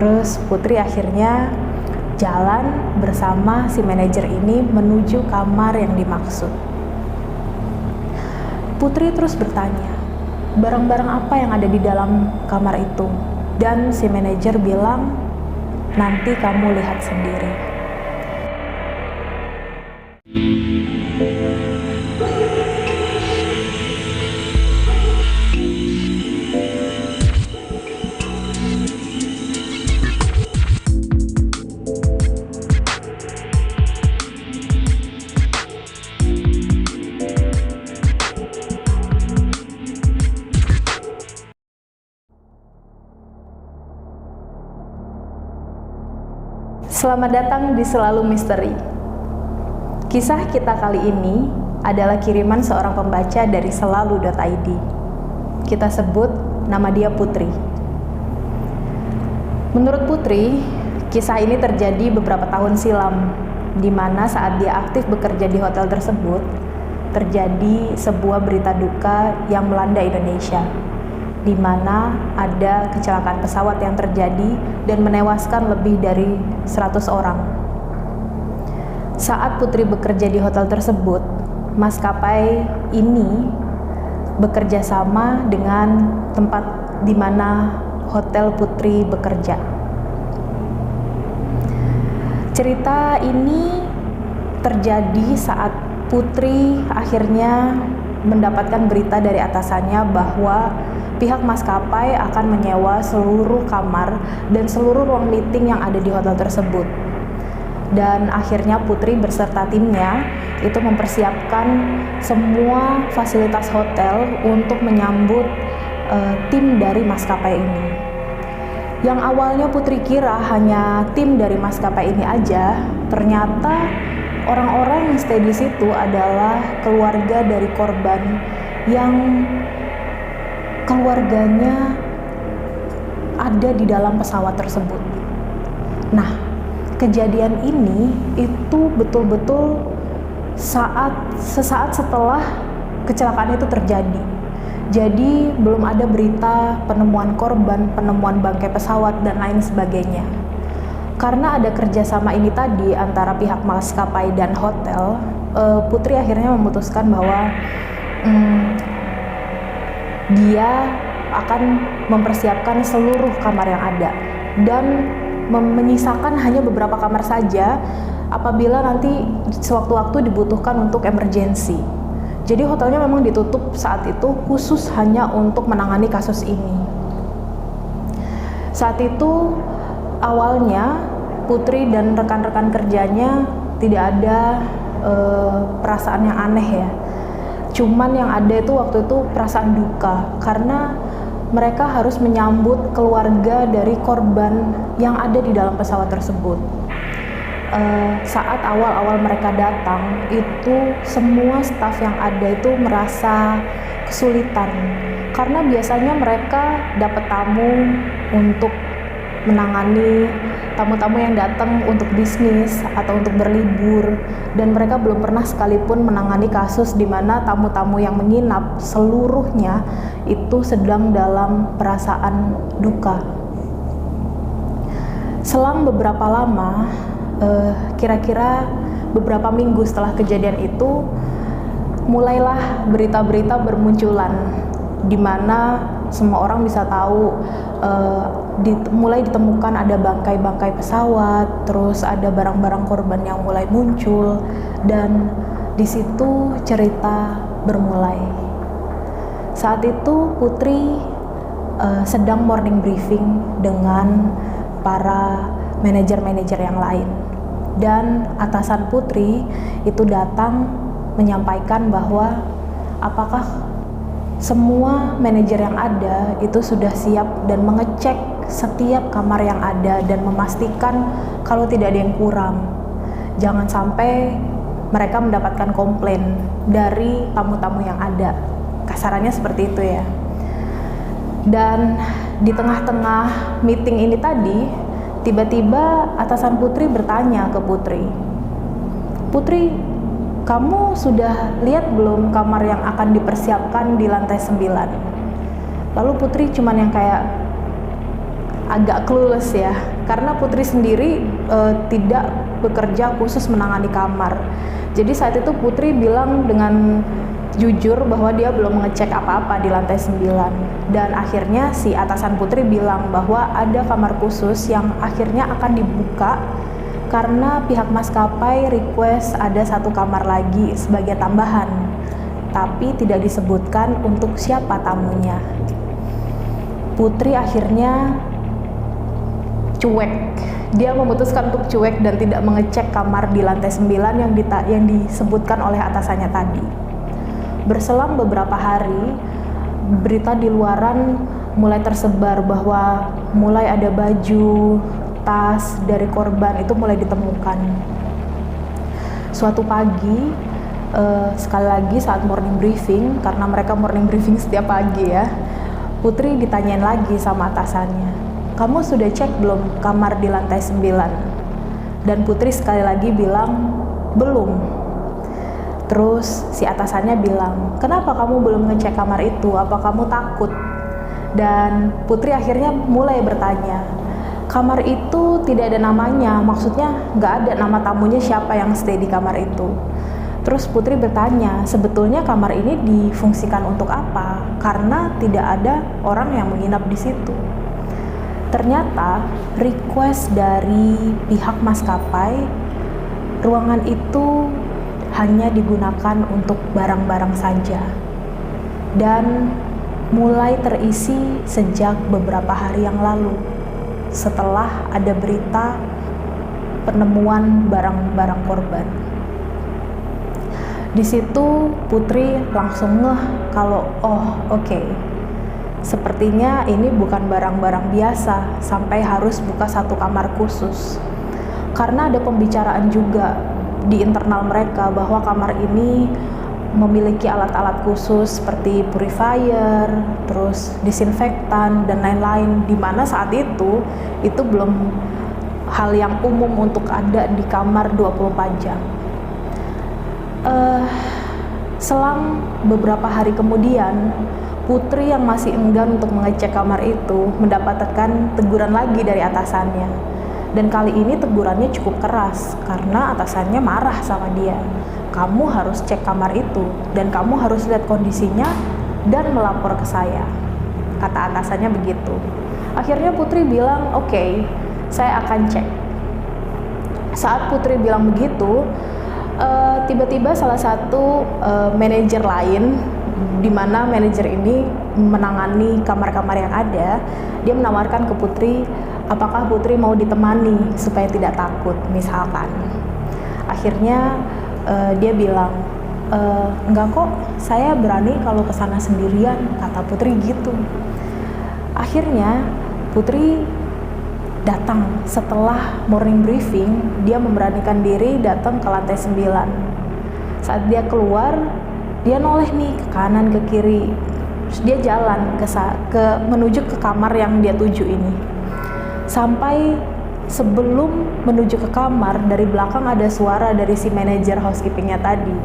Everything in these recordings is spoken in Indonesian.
Terus Putri akhirnya jalan bersama si manajer ini menuju kamar yang dimaksud. Putri terus bertanya, barang-barang apa yang ada di dalam kamar itu? Dan si manajer bilang, nanti kamu lihat sendiri. Selamat datang di Selalu Misteri. Kisah kita kali ini adalah kiriman seorang pembaca dari selalu.id. Kita sebut nama dia Putri. Menurut Putri, kisah ini terjadi beberapa tahun silam, di mana saat dia aktif bekerja di hotel tersebut, terjadi sebuah berita duka yang melanda Indonesia, di mana ada kecelakaan pesawat yang terjadi dan menewaskan lebih dari 100 orang. Saat Putri bekerja di hotel tersebut, maskapai ini bekerja sama dengan tempat di mana hotel Putri bekerja. Cerita ini terjadi saat Putri akhirnya mendapatkan berita dari atasannya bahwa pihak maskapai akan menyewa seluruh kamar dan seluruh ruang meeting yang ada di hotel tersebut. Dan akhirnya Putri beserta timnya itu mempersiapkan semua fasilitas hotel untuk menyambut tim dari maskapai ini. Yang awalnya Putri kira hanya tim dari maskapai ini aja, ternyata orang-orang yang stay di situ adalah keluarga dari korban yang keluarganya ada di dalam pesawat tersebut. Nah, kejadian ini itu betul-betul sesaat setelah kecelakaan itu terjadi. Jadi belum ada berita penemuan korban, penemuan bangkai pesawat dan lain sebagainya. Karena ada kerjasama ini tadi antara pihak maskapai dan hotel, Putri akhirnya memutuskan bahwa dia akan mempersiapkan seluruh kamar yang ada dan menyisakan hanya beberapa kamar saja apabila nanti sewaktu-waktu dibutuhkan untuk emergency. Jadi hotelnya memang ditutup saat itu khusus hanya untuk menangani kasus ini. Saat itu awalnya Putri dan rekan-rekan kerjanya tidak ada perasaan yang aneh ya. Cuman yang ada itu waktu itu perasaan duka karena mereka harus menyambut keluarga dari korban yang ada di dalam pesawat tersebut. Saat awal-awal mereka datang itu semua staf yang ada itu merasa kesulitan karena biasanya mereka dapat tamu untuk menangani tamu-tamu yang datang untuk bisnis atau untuk berlibur, dan mereka belum pernah sekalipun menangani kasus di mana tamu-tamu yang menginap seluruhnya itu sedang dalam perasaan duka. Selang beberapa lama, kira-kira beberapa minggu setelah kejadian itu, mulailah berita-berita bermunculan di mana semua orang bisa tahu mulai ditemukan ada bangkai-bangkai pesawat, terus ada barang-barang korban yang mulai muncul, dan di situ cerita bermulai. Saat itu Putri sedang morning briefing dengan para manajer-manajer yang lain, dan atasan Putri itu datang menyampaikan bahwa apakah semua manajer yang ada itu sudah siap dan mengecek setiap kamar yang ada dan memastikan kalau tidak ada yang kurang. Jangan sampai mereka mendapatkan komplain dari tamu-tamu yang ada. Kasarannya seperti itu ya. Dan di tengah-tengah meeting ini tadi, tiba-tiba atasan Putri bertanya ke Putri, "Putri, kamu sudah lihat belum kamar yang akan dipersiapkan di lantai 9? Lalu Putri cuman yang kayak, agak clueless ya, karena Putri sendiri tidak bekerja khusus menangani kamar. Jadi saat itu Putri bilang dengan jujur bahwa dia belum mengecek apa-apa di lantai 9. Dan akhirnya si atasan Putri bilang bahwa ada kamar khusus yang akhirnya akan dibuka karena pihak maskapai request ada 1 kamar lagi sebagai tambahan, tapi tidak disebutkan untuk siapa tamunya. Putri akhirnya cuek. Dia memutuskan untuk cuek dan tidak mengecek kamar di lantai 9 yang disebutkan oleh atasannya tadi. Berselang beberapa hari, berita di luaran mulai tersebar bahwa mulai ada baju, tas dari korban itu mulai ditemukan. Suatu pagi, sekali lagi saat morning briefing, karena mereka morning briefing setiap pagi ya, Putri ditanyain lagi sama atasannya, "Kamu sudah cek belum kamar di lantai 9?" Dan Putri sekali lagi bilang, "Belum." Terus si atasannya bilang, "Kenapa kamu belum ngecek kamar itu? Apa kamu takut?" Dan Putri akhirnya mulai bertanya, "Kamar itu tidak ada namanya, maksudnya nggak ada nama tamunya siapa yang stay di kamar itu." Terus Putri bertanya, sebetulnya kamar ini difungsikan untuk apa? Karena tidak ada orang yang menginap di situ. Ternyata request dari pihak maskapai, ruangan itu hanya digunakan untuk barang-barang saja. Dan mulai terisi sejak beberapa hari yang lalu, setelah ada berita penemuan barang-barang korban. Di situ Putri langsung ngeh kalau oke. Sepertinya ini bukan barang-barang biasa sampai harus buka 1 kamar khusus. Karena ada pembicaraan juga di internal mereka bahwa kamar ini memiliki alat-alat khusus seperti purifier, terus disinfektan dan lain-lain, di mana saat itu belum hal yang umum untuk ada di kamar 24 jam. Selang beberapa hari kemudian, Putri yang masih enggan untuk mengecek kamar itu mendapatkan teguran lagi dari atasannya. Dan kali ini tegurannya cukup keras karena atasannya marah sama dia. "Kamu harus cek kamar itu dan kamu harus lihat kondisinya dan melapor ke saya," kata atasannya begitu. Akhirnya Putri bilang, "Oke, saya akan cek." Saat Putri bilang begitu, tiba-tiba salah satu manajer lain, di mana manajer ini menangani kamar-kamar yang ada, dia menawarkan ke Putri, apakah Putri mau ditemani supaya tidak takut misalkan. Akhirnya dia bilang, "Enggak kok, saya berani kalau ke sana sendirian," kata Putri gitu. Akhirnya Putri datang setelah morning briefing, dia memberanikan diri datang ke lantai 9. Saat dia keluar, dia noleh nih ke kanan ke kiri. Terus dia jalan menuju ke kamar yang dia tuju ini. Sampai sebelum menuju ke kamar, dari belakang ada suara dari si manajer housekeepingnya tadi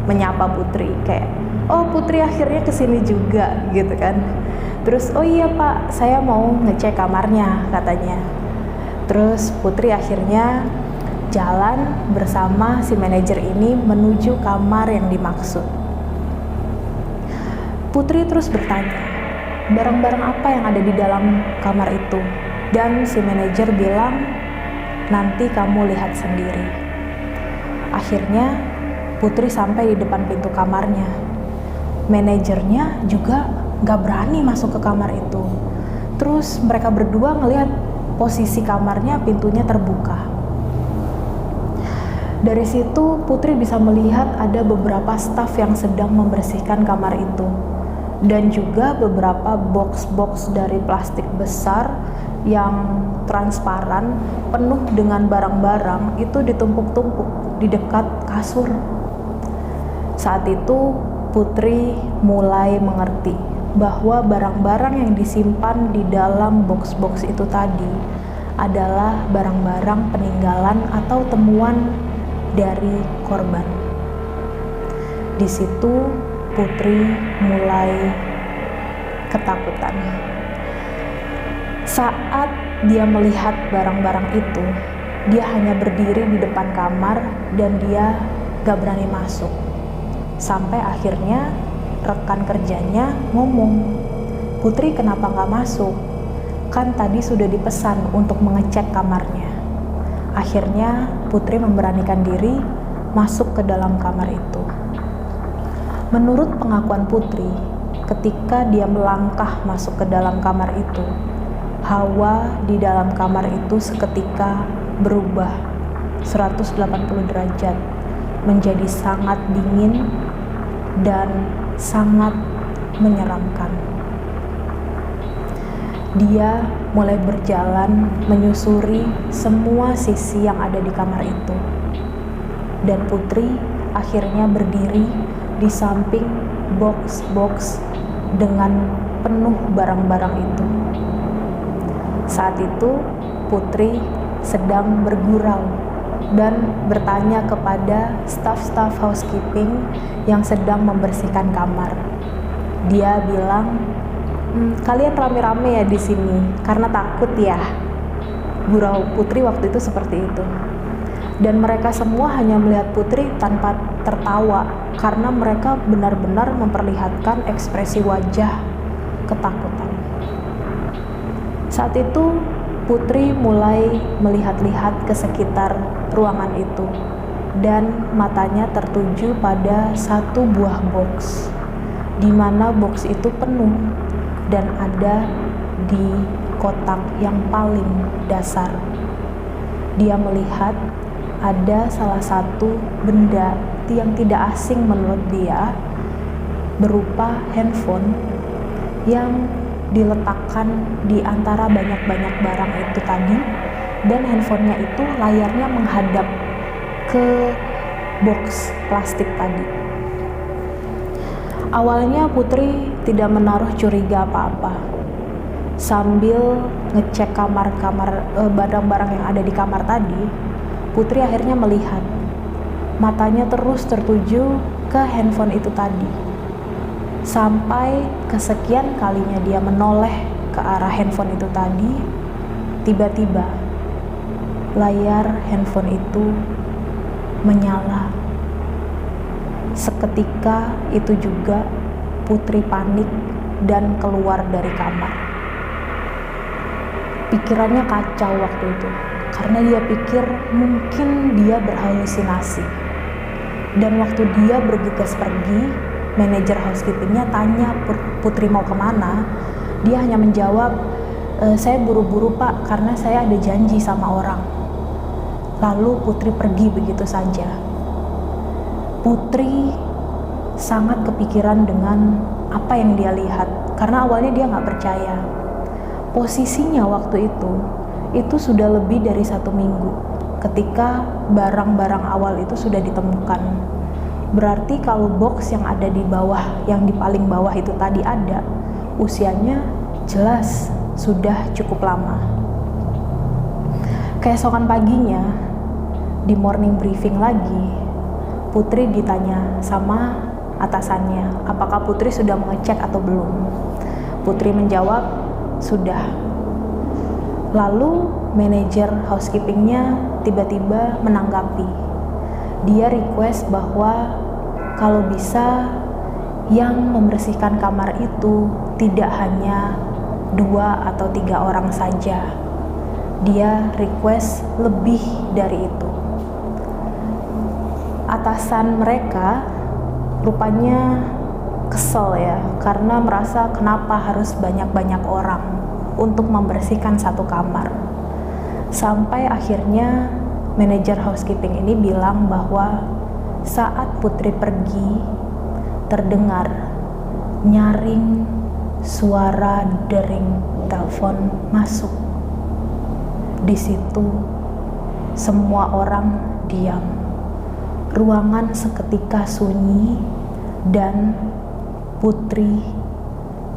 menyapa Putri kayak, "Oh, Putri akhirnya kesini juga," gitu kan. Terus, "Oh iya Pak, saya mau ngecek kamarnya," katanya. Terus Putri akhirnya jalan bersama si manajer ini menuju kamar yang dimaksud. Putri terus bertanya, barang-barang apa yang ada di dalam kamar itu? Dan si manajer bilang, "Nanti kamu lihat sendiri." Akhirnya Putri sampai di depan pintu kamarnya. Manajernya juga gak berani masuk ke kamar itu. Terus mereka berdua ngelihat posisi kamarnya, pintunya terbuka. Dari situ Putri bisa melihat ada beberapa staf yang sedang membersihkan kamar itu. Dan juga beberapa box-box dari plastik besar yang transparan penuh dengan barang-barang itu ditumpuk-tumpuk di dekat kasur. Saat itu Putri mulai mengerti bahwa barang-barang yang disimpan di dalam box-box itu tadi adalah barang-barang peninggalan atau temuan dari korban. Di situ Putri mulai ketakutan. Saat dia melihat barang-barang itu, dia hanya berdiri di depan kamar dan dia gak berani masuk. Sampai akhirnya rekan kerjanya ngomong, "Putri kenapa gak masuk? Kan tadi sudah dipesan untuk mengecek kamarnya." Akhirnya Putri memberanikan diri masuk ke dalam kamar itu. Menurut pengakuan Putri, ketika dia melangkah masuk ke dalam kamar itu, hawa di dalam kamar itu seketika berubah 180 derajat menjadi sangat dingin dan sangat menyeramkan. Dia mulai berjalan menyusuri semua sisi yang ada di kamar itu. Dan Putri akhirnya berdiri di samping box-box dengan penuh barang-barang itu. Saat itu Putri sedang bergurau dan bertanya kepada staf-staf housekeeping yang sedang membersihkan kamar. Dia bilang, "Kalian rame-rame ya di sini karena takut ya?" Gurau Putri waktu itu seperti itu. Dan mereka semua hanya melihat Putri tanpa tertawa karena mereka benar-benar memperlihatkan ekspresi wajah ketakutan. Saat itu Putri mulai melihat-lihat ke sekitar ruangan itu dan matanya tertuju pada satu buah box, di mana box itu penuh dan ada di kotak yang paling dasar. Dia melihat ada salah satu benda yang tidak asing menurut dia, berupa handphone yang diletakkan di antara banyak-banyak barang itu tadi, dan handphonenya itu layarnya menghadap ke box plastik tadi. Awalnya Putri tidak menaruh curiga apa-apa. Sambil ngecek barang-barang yang ada di kamar tadi, Putri akhirnya melihat, matanya terus tertuju ke handphone itu tadi. Sampai kesekian kalinya dia menoleh ke arah handphone itu tadi, tiba-tiba layar handphone itu menyala. Seketika itu juga Putri panik dan keluar dari kamar. Pikirannya kacau waktu itu, karena dia pikir mungkin dia berhalusinasi. Dan waktu dia bergegas pergi, manajer housekeepingnya tanya Putri mau kemana. Dia hanya menjawab, "Saya buru-buru pak, karena saya ada janji sama orang." Lalu Putri pergi begitu saja. Putri sangat kepikiran dengan apa yang dia lihat, karena awalnya dia nggak percaya. Posisinya waktu itu sudah lebih dari 1 minggu ketika barang-barang awal itu sudah ditemukan. Berarti kalau box yang ada di bawah, yang di paling bawah itu tadi ada, usianya jelas sudah cukup lama. Keesokan paginya, di morning briefing lagi, Putri ditanya sama atasannya, apakah Putri sudah mengecek atau belum. Putri menjawab, sudah. Lalu manajer housekeepingnya tiba-tiba menanggapi. Dia request bahwa kalau bisa yang membersihkan kamar itu tidak hanya 2 atau 3 orang saja. Dia request lebih dari itu. Atasan mereka rupanya kesel ya, karena merasa kenapa harus banyak-banyak orang untuk membersihkan satu kamar. Sampai akhirnya manajer housekeeping ini bilang bahwa saat Putri pergi, terdengar nyaring suara dering telepon masuk. Di situ semua orang diam. Ruangan seketika sunyi dan Putri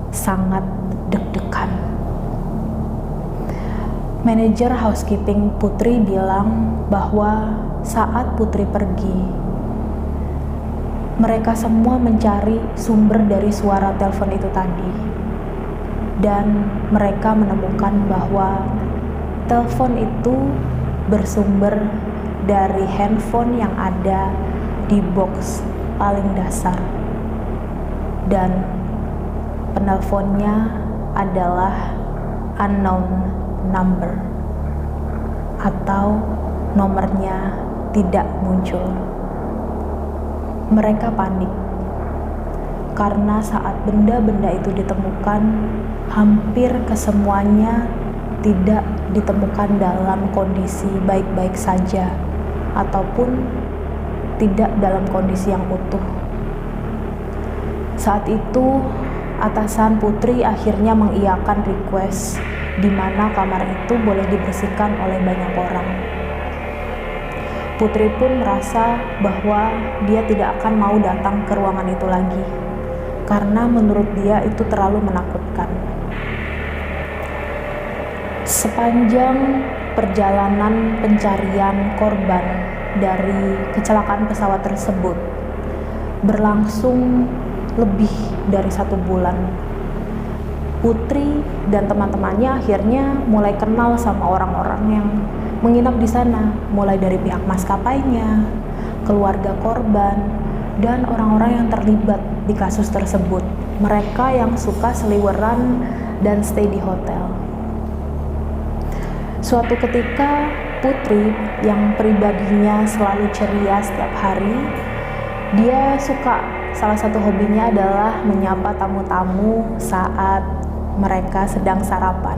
sangat deg-degan. Manajer housekeeping Putri bilang bahwa saat Putri pergi, mereka semua mencari sumber dari suara telepon itu tadi. Dan mereka menemukan bahwa Telepon itu bersumber dari handphone yang ada di box paling dasar, dan penelponnya adalah unknown number atau nomornya tidak muncul. Mereka panik karena saat benda-benda itu ditemukan, hampir kesemuanya tidak ditemukan dalam kondisi baik-baik saja ataupun tidak dalam kondisi yang utuh. Saat itu atasan Putri akhirnya mengiyakan request di mana kamar itu boleh dibersihkan oleh banyak orang. Putri pun merasa bahwa dia tidak akan mau datang ke ruangan itu lagi karena menurut dia itu terlalu menakutkan. Sepanjang perjalanan pencarian korban dari kecelakaan pesawat tersebut berlangsung lebih dari 1 bulan, Putri dan teman-temannya akhirnya mulai kenal sama orang-orang yang menginap di sana, mulai dari pihak maskapainya, keluarga korban, dan orang-orang yang terlibat di kasus tersebut. Mereka yang suka seliweran dan stay di hotel. Suatu ketika, Putri yang pribadinya selalu ceria setiap hari, dia suka, salah satu hobinya adalah menyapa tamu-tamu saat mereka sedang sarapan.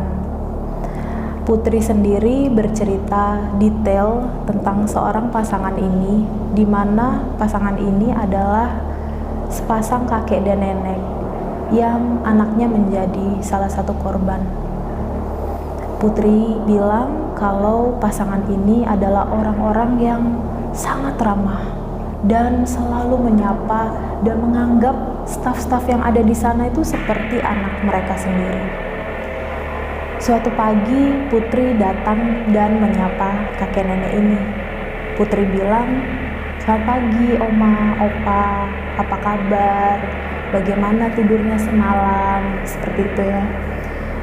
Putri sendiri bercerita detail tentang seorang pasangan ini, di mana pasangan ini adalah sepasang kakek dan nenek yang anaknya menjadi salah satu korban. Putri bilang kalau pasangan ini adalah orang-orang yang sangat ramah dan selalu menyapa dan menganggap staf-staf yang ada di sana itu seperti anak mereka sendiri. Suatu pagi Putri datang dan menyapa kakek nenek ini. Putri bilang, "Selamat pagi Oma, Opa, apa kabar? Bagaimana tidurnya semalam?" Seperti itu ya.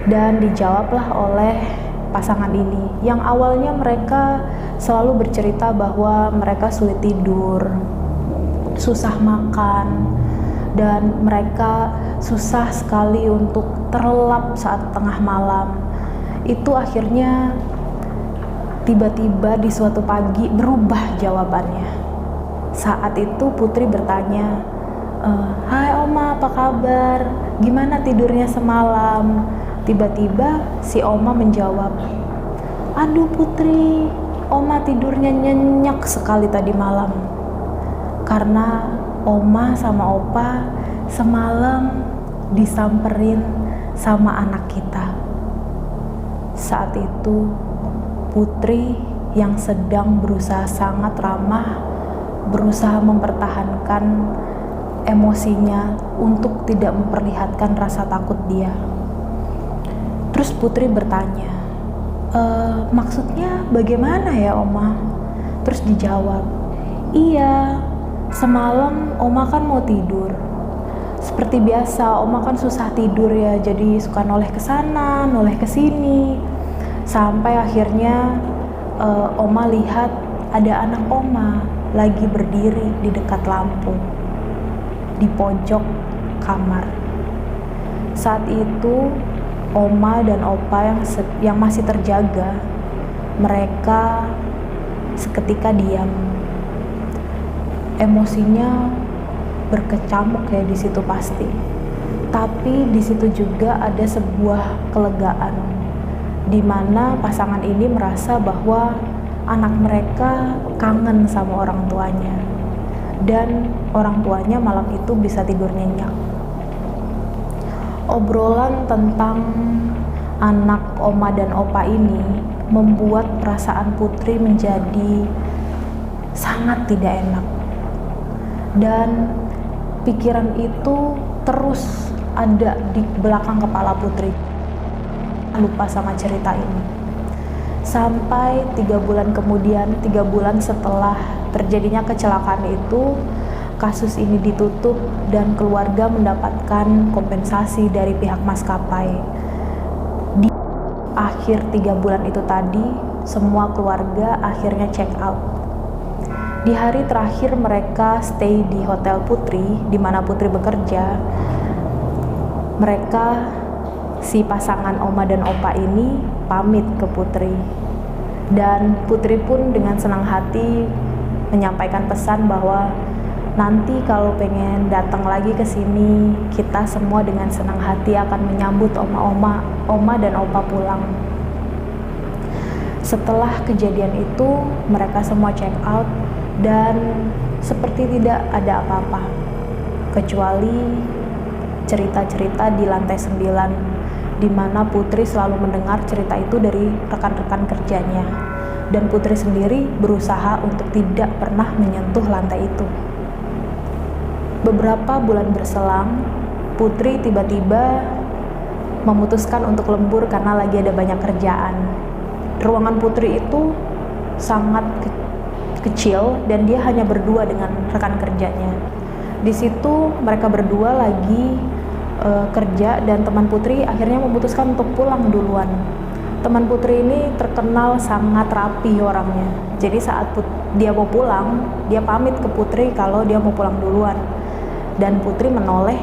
Dan dijawablah oleh pasangan ini yang awalnya mereka selalu bercerita bahwa mereka sulit tidur, susah makan, dan mereka susah sekali untuk terlelap saat tengah malam. Itu akhirnya tiba-tiba di suatu pagi berubah jawabannya. Saat itu Putri bertanya, "Hai Oma, apa kabar? Gimana tidurnya semalam?" Tiba-tiba si Oma menjawab, "Aduh Putri, Oma tidurnya nyenyak sekali tadi malam. Karena Oma sama Opa semalam disamperin sama anak kita." Saat itu Putri yang sedang berusaha sangat ramah, berusaha mempertahankan emosinya untuk tidak memperlihatkan rasa takut dia. Terus Putri bertanya, "Maksudnya bagaimana ya Oma?" Terus dijawab, "Iya, semalam Oma kan mau tidur. Seperti biasa, Oma kan susah tidur ya, jadi suka noleh ke sana, noleh ke sini. Sampai akhirnya Oma lihat ada anak Oma lagi berdiri di dekat lampu, di pojok kamar. Saat itu Oma dan Opa yang masih terjaga, mereka seketika diam. Emosinya berkecamuk ya di situ pasti. Tapi di situ juga ada sebuah kelegaan, di mana pasangan ini merasa bahwa anak mereka kangen sama orang tuanya, dan orang tuanya malam itu bisa tidur nyenyak. Obrolan tentang anak Oma dan Opa ini membuat perasaan Putri menjadi sangat tidak enak, dan pikiran itu terus ada di belakang kepala Putri. Lupa sama cerita ini. Sampai 3 bulan kemudian, 3 bulan setelah terjadinya kecelakaan itu, kasus ini ditutup dan keluarga mendapatkan kompensasi dari pihak maskapai. akhir 3 bulan itu tadi, semua keluarga akhirnya check out. Di hari terakhir mereka stay di Hotel Putri, di mana Putri bekerja, mereka, si pasangan Oma dan Opa ini pamit ke Putri. Dan Putri pun dengan senang hati menyampaikan pesan bahwa nanti kalau pengen datang lagi ke sini, kita semua dengan senang hati akan menyambut Oma dan Opa pulang. Setelah kejadian itu, mereka semua check out dan seperti tidak ada apa-apa, kecuali cerita-cerita di lantai 9, di mana Putri selalu mendengar cerita itu dari rekan-rekan kerjanya, dan Putri sendiri berusaha untuk tidak pernah menyentuh lantai itu. Beberapa bulan berselang, Putri tiba-tiba memutuskan untuk lembur karena lagi ada banyak kerjaan. Ruangan Putri itu sangat kecil dan dia hanya berdua dengan rekan kerjanya. Di situ mereka berdua lagi kerja dan teman Putri akhirnya memutuskan untuk pulang duluan. Teman Putri ini terkenal sangat rapi orangnya. Jadi saat dia mau pulang, dia pamit ke Putri kalau dia mau pulang duluan. Dan Putri menoleh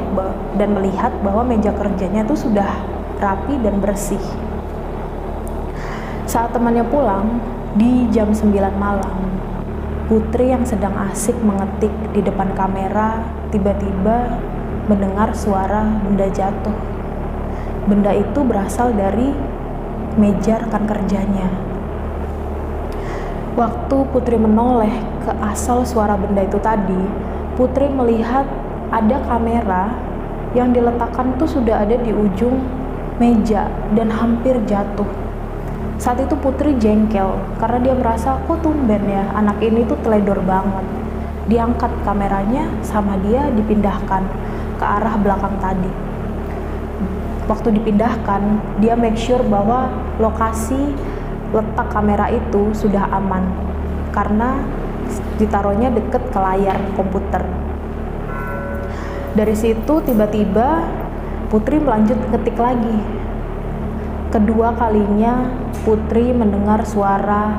dan melihat bahwa meja kerjanya itu sudah rapi dan bersih. Saat temannya pulang, di jam 9 malam, Putri yang sedang asik mengetik di depan kamera tiba-tiba mendengar suara benda jatuh. Benda itu berasal dari meja rekan kerjanya. Waktu Putri menoleh ke asal suara benda itu tadi, Putri melihat ada kamera yang diletakkan tuh sudah ada di ujung meja dan hampir jatuh. Saat itu Putri jengkel karena dia merasa kok tumben ya anak ini tuh teledor banget. Diangkat kameranya sama dia dipindahkan ke arah belakang tadi. Waktu dipindahkan, dia make sure bahwa lokasi letak kamera itu sudah aman karena ditaruhnya deket ke layar komputer. Dari situ tiba-tiba Putri melanjut ketik lagi. Kedua kalinya Putri mendengar suara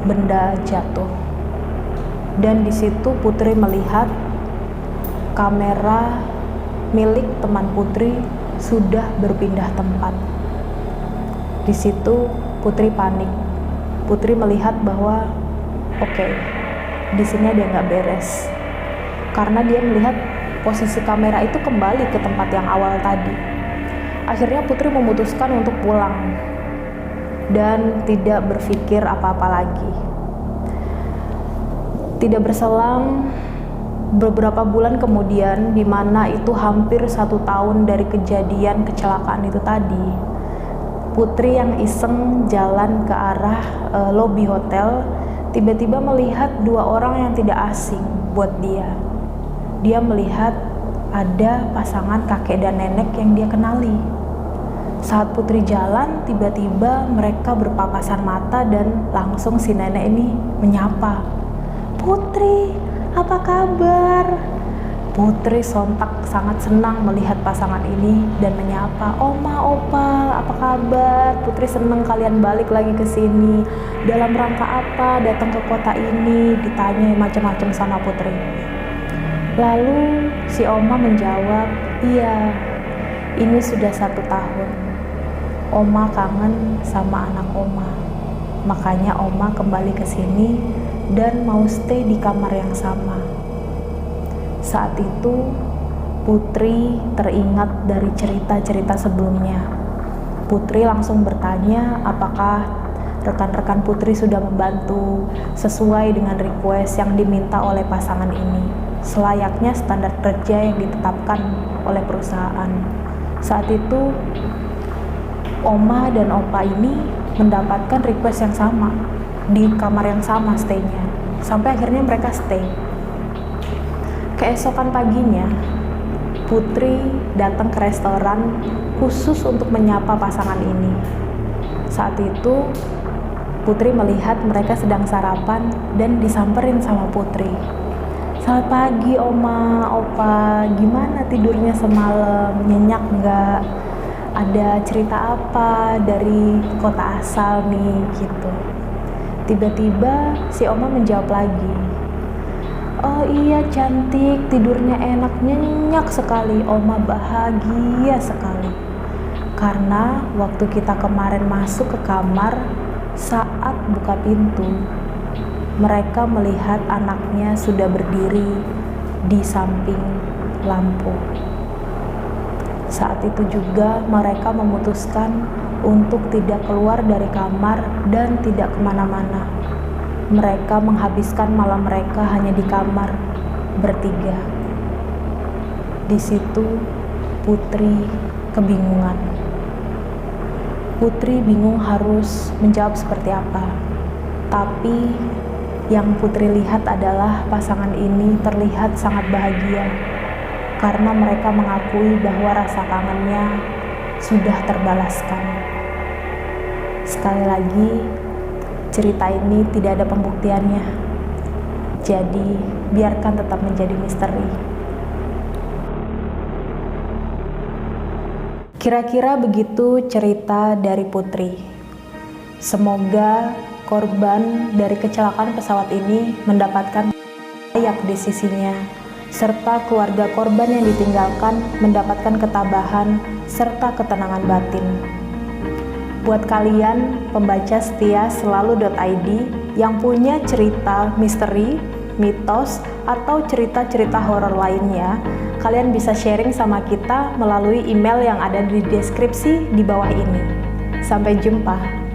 benda jatuh. Dan di situ Putri melihat kamera milik teman Putri sudah berpindah tempat. Di situ Putri panik. Putri melihat bahwa oke, di sini ada yang nggak beres. Karena dia melihat posisi kamera itu kembali ke tempat yang awal tadi. Akhirnya Putri memutuskan untuk pulang dan tidak berpikir apa-apa lagi. Tidak berselang beberapa bulan kemudian, di mana itu hampir 1 tahun dari kejadian kecelakaan itu tadi, Putri yang iseng jalan ke arah lobi hotel tiba-tiba melihat 2 orang yang tidak asing buat dia. Dia melihat ada pasangan kakek dan nenek yang dia kenali. Saat Putri jalan, tiba-tiba mereka berpapasan mata dan langsung si nenek ini menyapa. "Putri, apa kabar?" Putri sontak sangat senang melihat pasangan ini dan menyapa, "Oma, Opa, apa kabar? Putri senang kalian balik lagi ke sini. Dalam rangka apa datang ke kota ini?" Ditanya macam-macam sama Putri. Lalu si Oma menjawab, "Iya, ini sudah 1 tahun. Oma kangen sama anak Oma. Makanya Oma kembali ke sini dan mau stay di kamar yang sama." Saat itu Putri teringat dari cerita-cerita sebelumnya. Putri langsung bertanya apakah rekan-rekan Putri sudah membantu sesuai dengan request yang diminta oleh pasangan ini, selayaknya standar kerja yang ditetapkan oleh perusahaan. Saat itu Oma dan Opa ini mendapatkan request yang sama di kamar yang sama stay-nya, sampai akhirnya mereka stay. Keesokan paginya Putri datang ke restoran khusus untuk menyapa pasangan ini. Saat itu Putri melihat mereka sedang sarapan dan disamperin sama Putri. "Selamat pagi Oma, Opa, gimana tidurnya semalam? Nyenyak nggak? ada cerita apa dari kota asal nih gitu. Tiba-tiba si Oma menjawab lagi, oh iya cantik, tidurnya enak, nyenyak sekali. Oma bahagia sekali. Karena waktu kita kemarin masuk ke kamar, saat buka pintu, mereka melihat anaknya sudah berdiri di samping lampu. Saat itu juga mereka memutuskan untuk tidak keluar dari kamar dan tidak kemana-mana. Mereka menghabiskan malam mereka hanya di kamar bertiga. Di situ Putri kebingungan. Putri bingung harus menjawab seperti apa. Tapi yang Putri lihat adalah pasangan ini terlihat sangat bahagia karena mereka mengakui bahwa rasa kangennya sudah terbalaskan. Sekali lagi, cerita ini tidak ada pembuktiannya. Jadi, biarkan tetap menjadi misteri. Kira-kira begitu cerita dari Putri. Semoga korban dari kecelakaan pesawat ini mendapatkan layak di sisinya, serta keluarga korban yang ditinggalkan mendapatkan ketabahan serta ketenangan batin. Buat kalian pembaca setia selalu.id yang punya cerita misteri, mitos, atau cerita-cerita horor lainnya, kalian bisa sharing sama kita melalui email yang ada di deskripsi di bawah ini. Sampai jumpa.